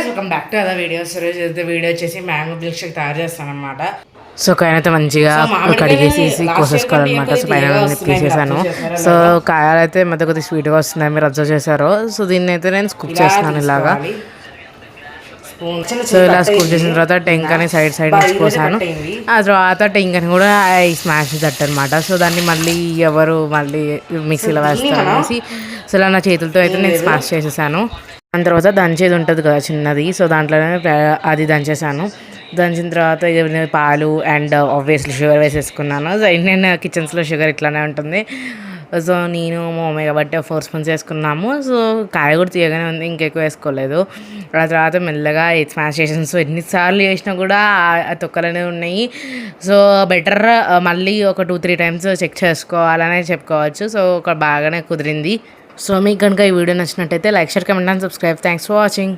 Welcome back to other videos. ఈరోజు అయితే video వచ్చేసి మ్యాంగో మిల్క్ షేక్ తయారు చేస్తాను అనమాట. సో కాయనైతే మంచిగా కడిగేసి కోసేసుకోవాలన్నమాట. సో పైన తీసేసాను. సో కాయలు అయితే మధ్య కొద్దిగా స్వీట్గా వస్తున్నాయి, మీరు అబ్జర్వ్ చేశారు. సో దీన్ని అయితే నేను స్కూప్ చేస్తున్నాను ఇలాగా. సో ఇలా స్కూప్ చేసిన తర్వాత టెంకని సైడ్ నుంచి కోసాను. ఆ తర్వాత టెంకని కూడా స్మాష్ దట్ అనమాట. సో దాన్ని మళ్ళీ మళ్ళీ మిక్సీలో వేస్తారు అనేసి సో ఇలా నా చేతులతో అయితే నేను స్మాష్ చేసేసాను. దాని తర్వాత దంచేది ఉంటుంది కదా చిన్నది, సో దాంట్లోనే అది దంచేసాను. దంచిన తర్వాత పాలు అండ్ ఆబ్వియస్లీ షుగర్ వేసేసుకున్నాను. సో ఇండియన్ కిచెన్స్లో షుగర్ ఇట్లానే ఉంటుంది. సో నేను మా మమ్మీ కాబట్టి 4 స్పూన్స్ వేసుకున్నాము. సో కాయ కూడా తీయగానే ఉంది, ఇంకెక్కువ వేసుకోలేదు. ఆ తర్వాత మెల్లగా స్మాష్ చేసాను. సో ఎన్నిసార్లు చేసినా కూడా తొక్కలనే ఉన్నాయి. సో బెటర్ మళ్ళీ ఒక 2-3 టైమ్స్ చెక్ చేసుకోవాలనే చెప్పుకోవచ్చు. సో బాగానే కుదిరింది. సో మీకు కనుక ఈ వీడియో నచ్చినట్టయితే like, share, comment and subscribe. Thanks for watching.